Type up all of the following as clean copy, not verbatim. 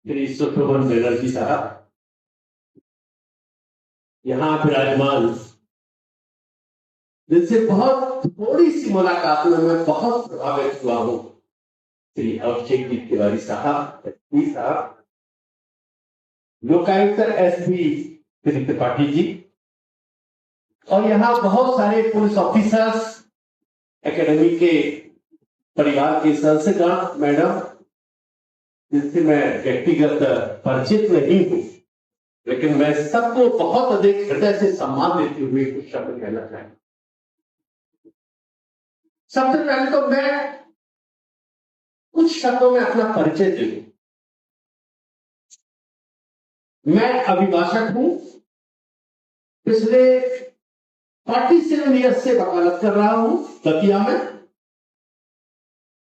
श्री सुब्रमण्यम बनर्जी साहब यहाँ विराजमान, जिनसे बहुत थोड़ी सी मुलाकात में मैं बहुत प्रभावित हुआ हूं, श्री अभिषेक जी तिवारी साहब, एसपी साहब, लोकायुक्त एसपी श्री त्रिपाठी जी, और यहाँ बहुत सारे पुलिस ऑफिसर्स, एकेडमी के परिवार के सदस्यगण, मैडम, जिनसे मैं व्यक्तिगत परिचित नहीं हूं, लेकिन मैं सबको बहुत अधिक हृदय से सम्मान देते हुए कुछ शब्द कहना चाहूंगा। सबसे पहले तो मैं कुछ शब्दों में अपना परिचय दे दूं। मैं अभिभाषक हूं, पिछले 47 ईयर्स से वकालत कर रहा हूं दतिया में।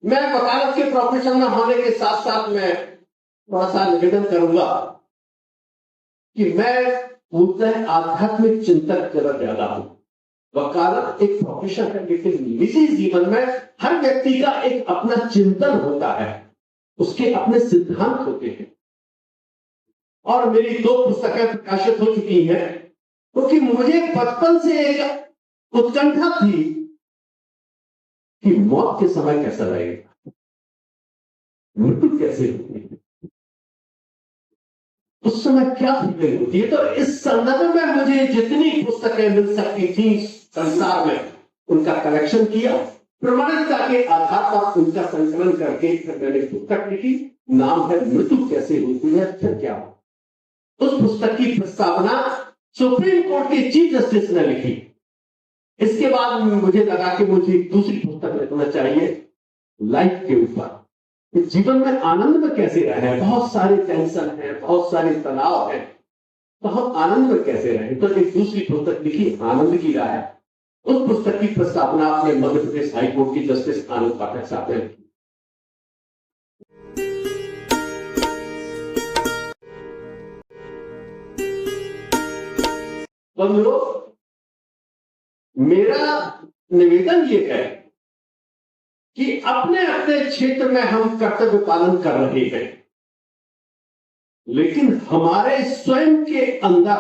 मैं वकालत के प्रोफेशन में होने के साथ साथ मैं थोड़ा सा निवेदन करूंगा कि मैं मुद्दे आध्यात्मिक चिंतक जरा ज्यादा हूं। वकालत एक प्रोफेशन है, लेकिन निजी जीवन में हर व्यक्ति का एक अपना चिंतन होता है, उसके अपने सिद्धांत होते हैं। और मेरी 2 पुस्तकें प्रकाशित हो चुकी हैं, क्योंकि मुझे बचपन से एक उत्कंठा थी कि मौत के समय कैसा रहेगा, मृत्यु कैसे होती है, उस समय क्या फीलिंग होती है। तो इस संदर्भ में मुझे जितनी पुस्तकें मिल सकती थी संसार में, उनका कलेक्शन किया, प्रमाणिकता के आधार पर उनका संकलन करके फिर मैंने पुस्तक लिखी। नाम है मृत्यु कैसे होती है, फिर क्या हो। उस पुस्तक की प्रस्तावना सुप्रीम कोर्ट के चीफ जस्टिस ने लिखी। इसके बाद मुझे लगा कि मुझे दूसरी पुस्तक लिखना चाहिए लाइफ के ऊपर, जीवन में आनंद में कैसे रहें। बहुत सारे टेंशन है, बहुत सारे तनाव है, तो हम आनंद में कैसे रहें। तो एक दूसरी पुस्तक लिखी, आनंद की राह। उस पुस्तक की प्रस्तावना अपने मध्य प्रदेश हाईकोर्ट के जस्टिस आनंद पाठक साहब ने की। बंधुओं, मेरा निवेदन ये है कि अपने अपने क्षेत्र में हम कर्तव्य पालन कर रहे हैं, लेकिन हमारे स्वयं के अंदर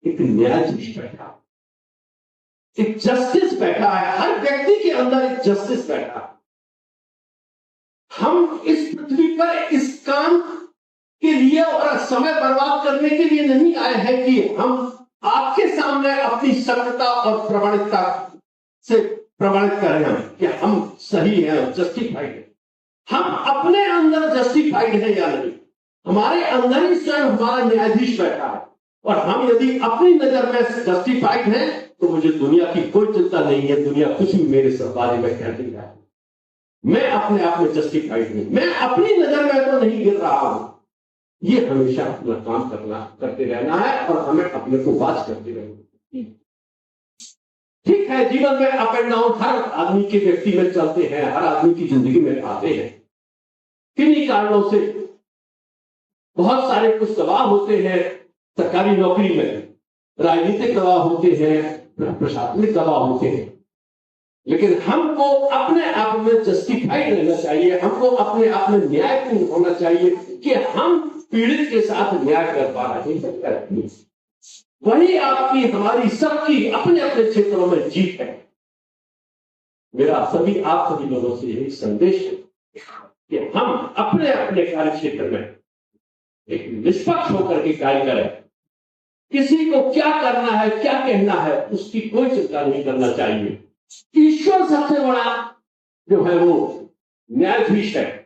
एक न्यायाधीश बैठा, एक जस्टिस बैठा है। हर व्यक्ति के अंदर एक जस्टिस बैठा है। हम इस पृथ्वी पर इस काम के लिए और समय बर्बाद करने के लिए नहीं आए हैं कि हम आपके सामने अपनी सत्यता और प्रमाणिकता से प्रमाणित करें हम कि हम सही हैं, जस्टिफाइड हैं। हम अपने अंदर जस्टिफाइड हैं या नहीं, हमारे अंदर ही स्वयं हमारा न्यायाधीश बैठा है। और हम यदि अपनी नजर में जस्टिफाइड हैं तो मुझे दुनिया की कोई चिंता नहीं है, दुनिया कुछ भी मेरे बारे में कह दी है। मैं अपने आप में जस्टिफाइड हूं, मैं अपनी नजर में तो नहीं गिर रहा हूं। ये हमेशा अपना काम करते रहना है और हमें अपने को वाच करते रहना। ठीक है, जीवन में अप एंड डाउन हर आदमी के व्यक्ति में चलते हैं, हर आदमी की जिंदगी में आते हैं। किन्हीं कारणों से बहुत सारे कुछ दबाव होते हैं, सरकारी नौकरी में राजनीतिक दबाव होते हैं, प्रशासनिक दबाव होते हैं, लेकिन हमको अपने आप में जस्टिफाइड रहना चाहिए। हमको अपने आप में न्यायपूर्ण होना चाहिए कि हम पीड़ित के साथ न्याय कर पा रहे हैं। वही आपकी हमारी सबकी अपने अपने क्षेत्रों में जीत है। मेरा आप सभी लोगों से यही संदेश है कि हम अपने अपने कार्य क्षेत्र में एक निष्पक्ष होकर के कार्य करें। किसी को क्या करना है, क्या कहना है, उसकी कोई चिंता नहीं करना चाहिए। ईश्वर सबसे बड़ा जो है वो न्यायाधीश है।